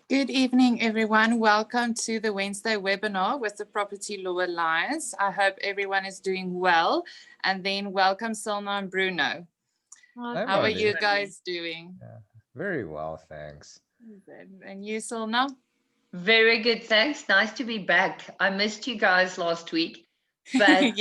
Good evening, everyone. Welcome to the Wednesday webinar with the Property Law Alliance. I hope everyone is doing well. And then welcome, Silna and Bruno. How are you guys doing? Yeah, very well, thanks. And you, Silna? Very good, thanks. Nice to be back. I missed you guys last week, but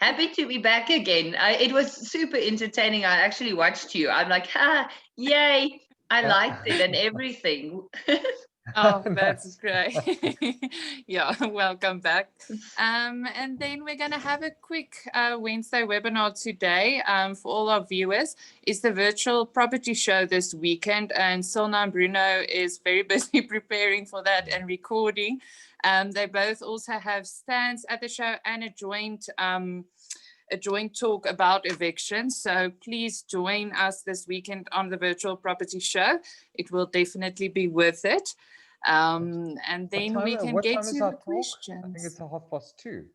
happy to be back again. It was super entertaining. I actually watched you. I'm like, yay. I liked it and everything. Oh, that's great. Yeah, welcome back. And then we're going to have a quick Wednesday webinar today for all our viewers. It's the virtual property show this weekend, and Silna and Bruno is very busy preparing for that and recording. They both also have stands at the show and a joint talk about evictions. So please join us this weekend on the virtual property show. It will definitely be worth it. And then we can get to the questions. I think it's 2:30.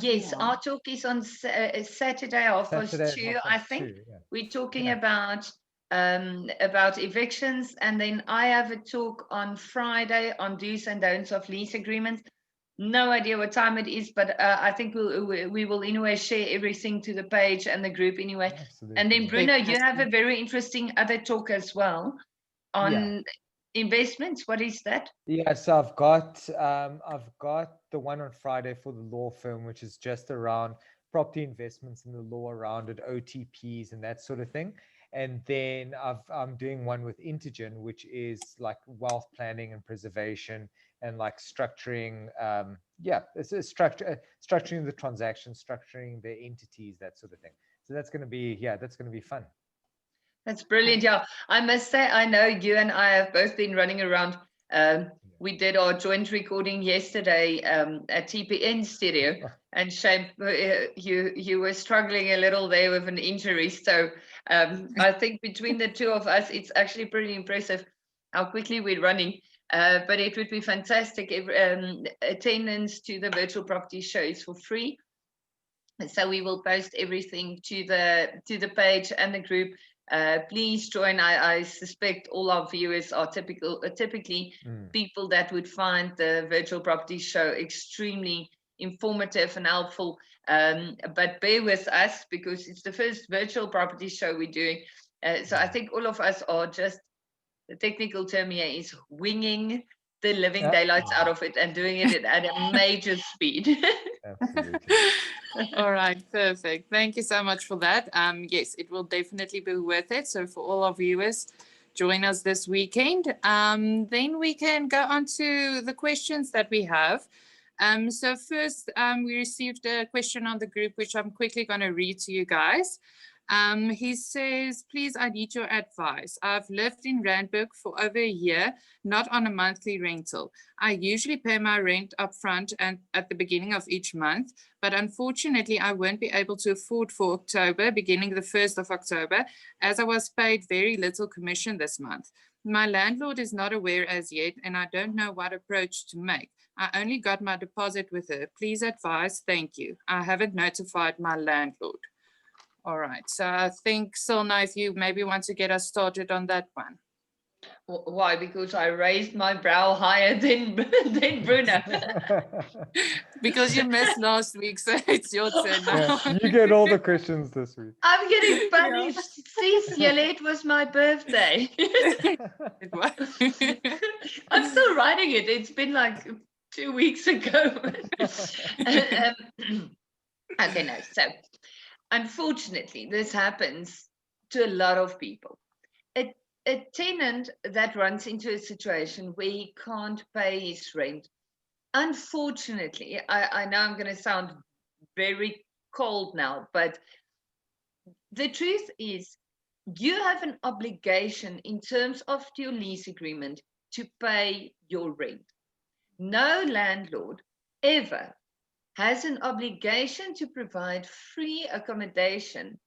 Yes, our talk is on Saturday, 2:30. I think we're talking about evictions, and then I have a talk on Friday on do's and don'ts of lease agreements. No idea what time it is, but I think we will anyway share everything to the page and the group anyway. Absolutely. And then Bruno, you have a very interesting other talk as well on investments. What is that? Yeah, so I've got the one on Friday for the law firm, which is just around property investments and the law around it, OTPs and that sort of thing. And then I'm doing one with Intergen, which is like wealth planning and preservation and like structuring, it's a structuring the transactions, structuring the entities, that sort of thing. So that's going to be fun. That's brilliant. Yeah, I must say, I know you and I have both been running around. We did our joint recording yesterday at TPN studio, and Shane, you were struggling a little there with an injury. So I think between the two of us, it's actually pretty impressive how quickly we're running. But it would be fantastic if attendance to the virtual property show is for free. So we will post everything to the page and the group. Please join. I suspect all our viewers are typically people that would find the virtual property show extremely informative and helpful. But bear with us because it's the first virtual property show we're doing. So I think all of us are just, the technical term here is winging the living daylights out of it and doing it at a major speed. Absolutely. All right, perfect. Thank you so much for that. Yes, it will definitely be worth it. So for all our viewers, join us this weekend. Then we can go on to the questions that we have. So first, we received a question on the group, which I'm quickly going to read to you guys. He says, please, I need your advice. I've lived in Randburg for over a year, not on a monthly rental. I usually pay my rent up front and at the beginning of each month, but unfortunately, I won't be able to afford for October, beginning the 1st of October, as I was paid very little commission this month. My landlord is not aware as yet, and I don't know what approach to make. I only got my deposit with her. Please advise. Thank you. I haven't notified my landlord. All right. So I think, Silna, if you maybe want to get us started on that one. Why? Because I raised my brow higher than Bruno. Because you missed last week, so it's your turn now. You get all the questions this week. I'm getting punished. See, it was my birthday. I'm still writing it. It's been like 2 weeks ago. Okay, no. So, unfortunately, this happens to a lot of people. A tenant that runs into a situation where he can't pay his rent, unfortunately, I know I'm going to sound very cold now, but the truth is you have an obligation in terms of your lease agreement to pay your rent. No landlord ever has an obligation to provide free accommodation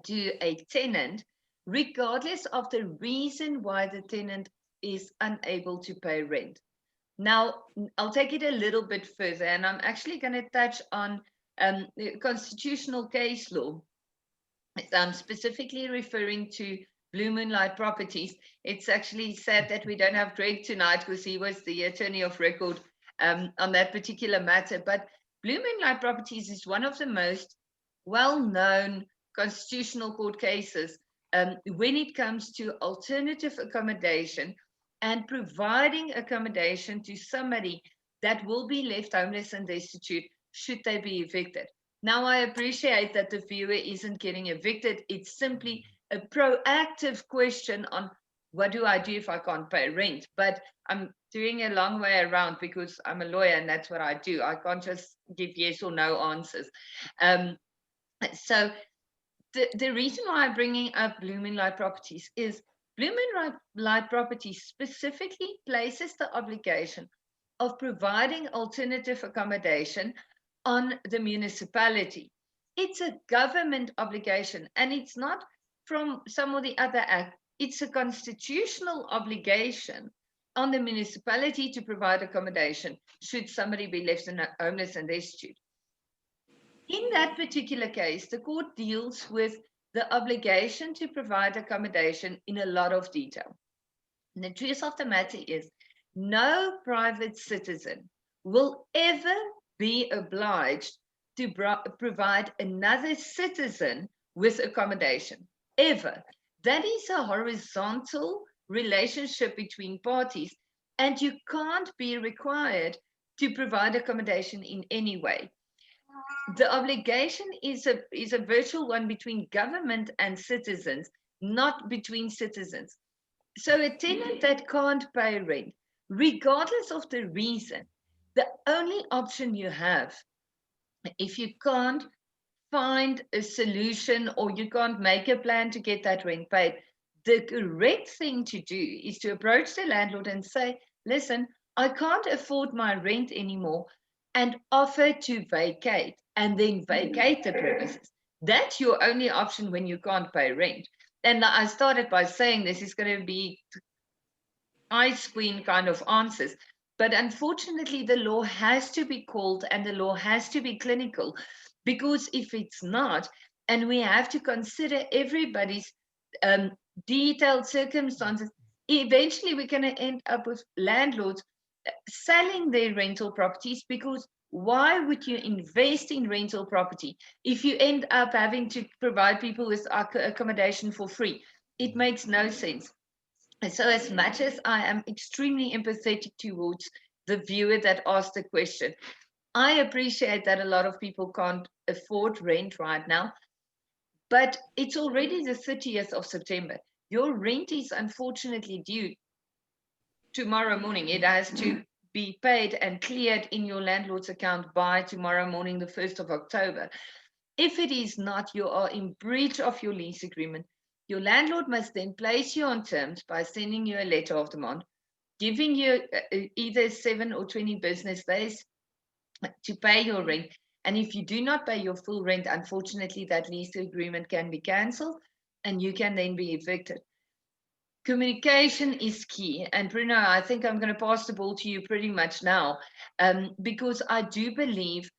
to a tenant, regardless of the reason why the tenant is unable to pay rent. Now, I'll take it a little bit further, and I'm actually going to touch on constitutional case law. I'm specifically referring to Blue Moonlight Properties. It's actually sad that we don't have Greg tonight because he was the attorney of record on that particular matter. But Blue Moonlight Properties is one of the most well-known constitutional court cases when it comes to alternative accommodation and providing accommodation to somebody that will be left homeless and destitute should they be evicted. Now, I appreciate that the viewer isn't getting evicted. It's simply a proactive question on what do I do if I can't pay rent? But I'm doing a long way around because I'm a lawyer and that's what I do. I can't just give yes or no answers. So the reason why I'm bringing up Blue Moonlight Properties is Blue Moonlight Properties specifically places the obligation of providing alternative accommodation on the municipality. It's a government obligation, and it's not from some of the other act. It's a constitutional obligation on the municipality to provide accommodation should somebody be left homeless and destitute. In that particular case, the court deals with the obligation to provide accommodation in a lot of detail. And the truth of the matter is, no private citizen will ever be obliged to provide another citizen with accommodation, ever. That is a horizontal relationship between parties, and you can't be required to provide accommodation in any way. The obligation is a virtual one between government and citizens, not between citizens. So a tenant that can't pay rent, regardless of the reason, the only option you have, if you can't find a solution or you can't make a plan to get that rent paid, the correct thing to do is to approach the landlord and say, listen, I can't afford my rent anymore, and offer to vacate and then vacate the premises. That's your only option when you can't pay rent. And I started by saying this is going to be ice queen kind of answers. But unfortunately, the law has to be called and the law has to be clinical, because if it's not, and we have to consider everybody's detailed circumstances, eventually we're going to end up with landlords selling their rental properties, because why would you invest in rental property if you end up having to provide people with accommodation for free? It makes no sense. And so as much as I am extremely empathetic towards the viewer that asked the question, I appreciate that a lot of people can't afford rent right now, but it's already the 30th of September. Your rent is unfortunately due tomorrow morning. It has to be paid and cleared in your landlord's account by tomorrow morning, the 1st of October. If it is not, you are in breach of your lease agreement. Your landlord must then place you on terms by sending you a letter of demand, giving you either 7 or 20 business days to pay your rent. And if you do not pay your full rent, unfortunately, that lease agreement can be cancelled and you can then be evicted. Communication is key. And Bruno, I think I'm going to pass the ball to you pretty much now, because I do believe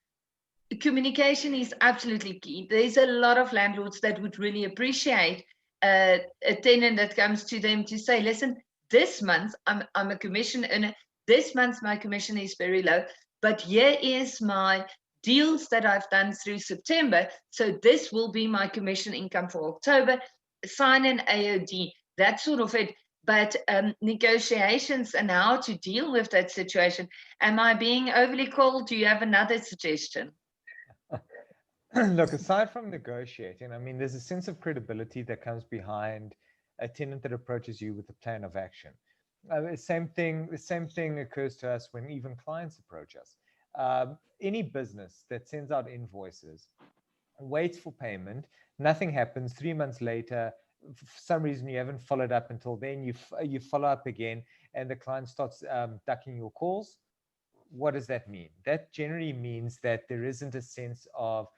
communication is absolutely key. There's a lot of landlords that would really appreciate a tenant that comes to them to say, listen, this month I'm a commission earner. This month my commission is very low, but here is my deals that I've done through September. So this will be my commission income for October. Sign an AOD, that sort of it. But negotiations and how to deal with that situation. Am I being overly cold? Do you have another suggestion? Look, aside from negotiating, I mean, there's a sense of credibility that comes behind a tenant that approaches you with a plan of action. The same thing occurs to us when even clients approach us. Any business that sends out invoices, waits for payment, nothing happens. 3 months later, for some reason you haven't followed up until then, you follow up again, and the client starts ducking your calls. What does that mean? That generally means that there isn't a sense of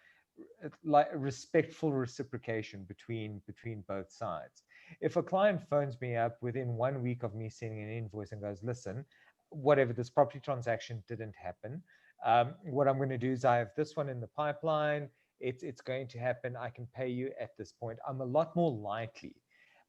like respectful reciprocation between both sides. If a client phones me up within 1 week of me sending an invoice and goes, listen, whatever, this property transaction didn't happen, what I'm going to do is I have this one in the pipeline, it's going to happen, I can pay you at this point, I'm a lot more likely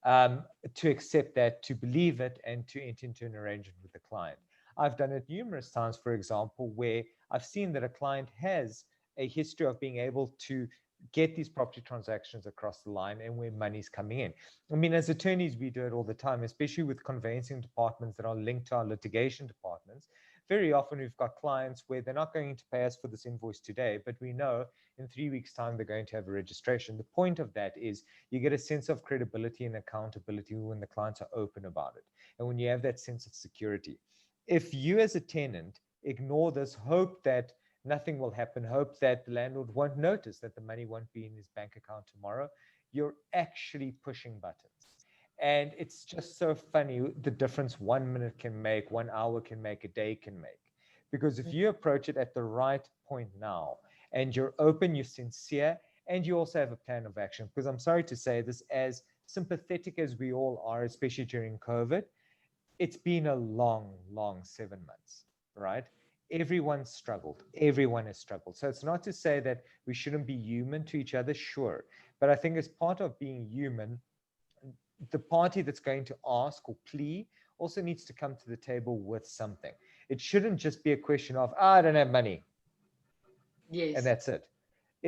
to accept that, to believe it, and to enter into an arrangement with the client. I've done it numerous times, for example, where I've seen that a client has a history of being able to get these property transactions across the line and where money's coming in. I mean, as attorneys, we do it all the time, especially with conveyancing departments that are linked to our litigation departments. Very often we've got clients where they're not going to pay us for this invoice today, but we know in 3 weeks' time they're going to have a registration. The point of that is you get a sense of credibility and accountability when the clients are open about it, and when you have that sense of security. If you as a tenant ignore this, hope that nothing will happen, hope that the landlord won't notice that the money won't be in his bank account tomorrow, you're actually pushing buttons. And it's just so funny the difference 1 minute can make, 1 hour can make, a day can make. Because if you approach it at the right point now, and you're open, you're sincere, and you also have a plan of action, because I'm sorry to say this, as sympathetic as we all are, especially during COVID, it's been a long, long 7 months, right? Everyone struggled. Everyone has struggled. So it's not to say that we shouldn't be human to each other, sure. But I think as part of being human, the party that's going to ask or plea also needs to come to the table with something. It shouldn't just be a question of, I don't have money. Yes. And that's it.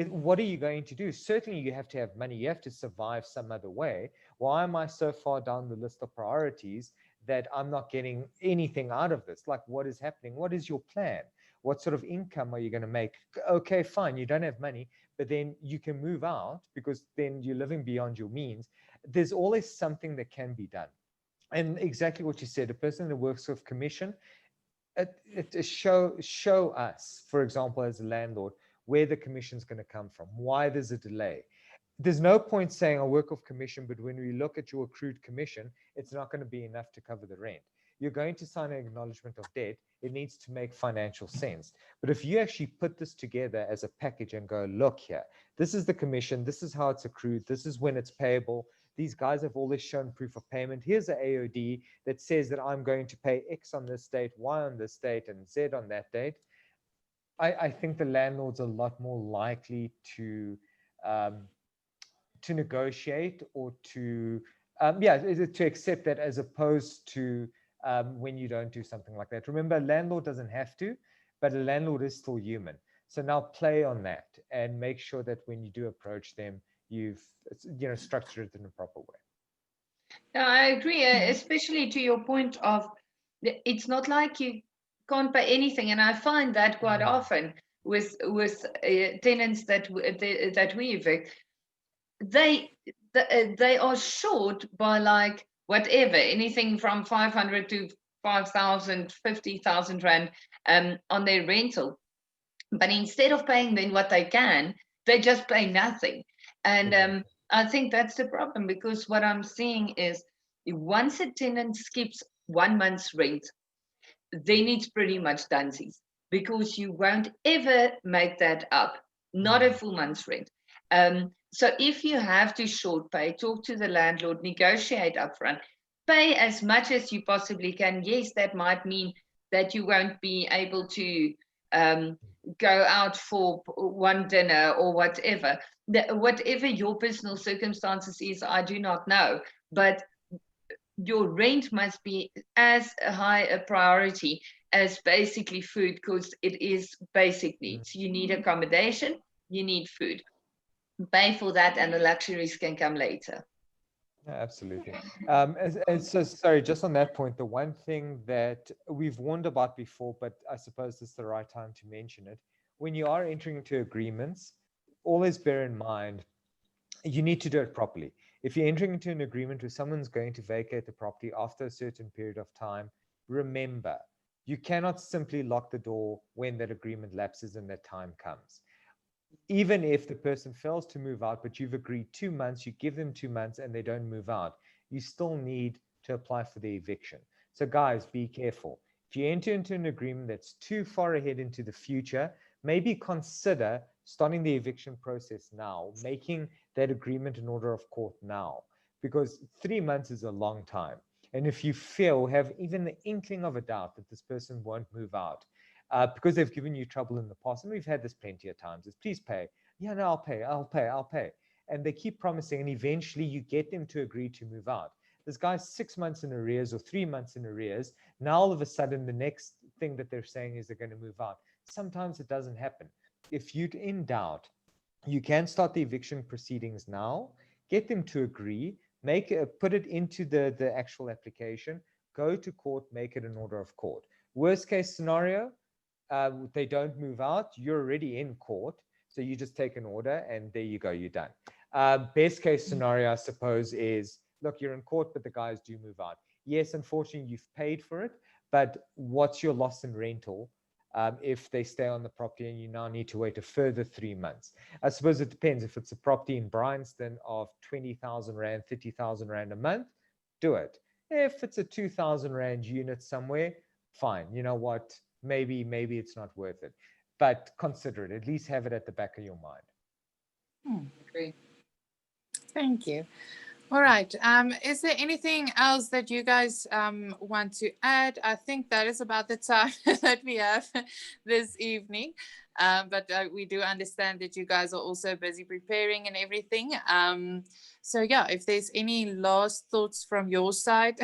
What are you going to do? Certainly you have to have money. You have to survive some other way. Why am I so far down the list of priorities that I'm not getting anything out of this? Like, what is happening? What is your plan? What sort of income are you going to make? Okay, fine, you don't have money, but then you can move out because then you're living beyond your means. There's always something that can be done. And exactly what you said, a person that works with commission, show us, for example, as a landlord, where the commission is going to come from, why there's a delay. There's no point saying I work off commission, but when we look at your accrued commission, it's not going to be enough to cover the rent. You're going to sign an acknowledgement of debt. It needs to make financial sense. But if you actually put this together as a package and go, look here, this is the commission, this is how it's accrued, this is when it's payable. These guys have always shown proof of payment. Here's an AOD that says that I'm going to pay X on this date, Y on this date, and Z on that date. I think the landlord's a lot more likely to negotiate or to accept that, as opposed to when you don't do something like that. Remember, a landlord doesn't have to, but a landlord is still human. So now play on that and make sure that when you do approach them, you've structured it in a proper way. I agree, especially to your point of it's not like you can't pay anything, and I find that quite often with tenants that we evict, they are short by like whatever, anything from 500 to 5,000, 50,000 rand on their rental. But instead of paying then what they can, they just pay nothing. And I think that's the problem, because what I'm seeing is once a tenant skips 1 month's rent, then it's pretty much dunsies, because you won't ever make that up, not a full month's rent. So if you have to short pay, talk to the landlord, negotiate upfront, pay as much as you possibly can. Yes, that might mean that you won't be able to go out for one dinner or whatever. Whatever your personal circumstances is, I do not know. But your rent must be as high a priority as basically food, because it is basic needs. You need accommodation, you need food. Pay for that, and the luxuries can come later. Yeah, absolutely. So sorry, just on that point, the one thing that we've warned about before, but I suppose this is the right time to mention it. When you are entering into agreements, always bear in mind, you need to do it properly. If you're entering into an agreement where someone's going to vacate the property after a certain period of time, remember, you cannot simply lock the door when that agreement lapses and that time comes. Even if the person fails to move out, but you've agreed 2 months, you give them 2 months and they don't move out, you still need to apply for the eviction. So guys, be careful. If you enter into an agreement that's too far ahead into the future, maybe consider starting the eviction process now, making that agreement an order of court now, because 3 months is a long time. And if you feel, have even the inkling of a doubt that this person won't move out, because they've given you trouble in the past, and we've had this plenty of times, is please pay. Yeah, no, I'll pay. and they keep promising, and eventually you get them to agree to move out. This guy's 6 months in arrears or 3 months in arrears. Now all of a sudden the next thing that they're saying is they're going to move out. Sometimes it doesn't happen. If you're in doubt, you can start the eviction proceedings now, get them to agree, put it into the actual application, go to court, make it an order of court. Worst case scenario, they don't move out, you're already in court, so you just take an order and there you go, you're done. Best case scenario, I suppose, is look, you're in court, but the guys do move out. Yes, unfortunately, you've paid for it, but what's your loss in rental if they stay on the property and you now need to wait a further 3 months? I suppose it depends. If it's a property in Bryanston of 20,000 Rand, 30,000 Rand a month, do it. If it's a 2,000 Rand unit somewhere, fine. You know what? Maybe it's not worth it. But consider it. At least have it at the back of your mind. Agree. Thank you. All right. Is there anything else that you guys want to add? I think that is about the time that we have this evening. But we do understand that you guys are also busy preparing and everything. So yeah, if there's any last thoughts from your side.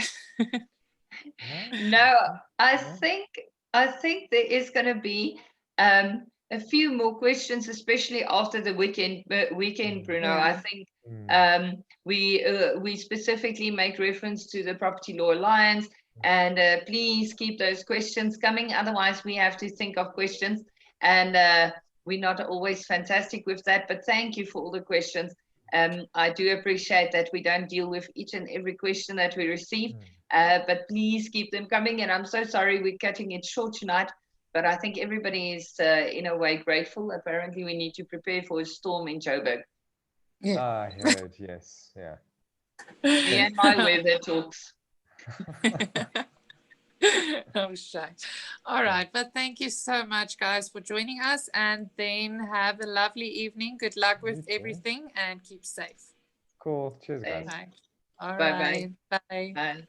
No, I think there is going to be a few more questions, especially after the weekend, Bruno. Yeah. I think we specifically make reference to the Property Law Alliance, and please keep those questions coming. Otherwise, we have to think of questions, and we're not always fantastic with that. But thank you for all the questions. I do appreciate that we don't deal with each and every question that we receive, but please keep them coming. And I'm so sorry we're cutting it short tonight, but I think everybody is in a way grateful. Apparently, we need to prepare for a storm in Joburg. Yeah. I heard, yes, yeah. Me and my weather talks. Oh, shy. All right. But thank you so much, guys, for joining us. And then have a lovely evening. Good luck with everything and keep safe. Cool. Cheers, guys. Bye. All Bye-bye. right. Bye. Bye.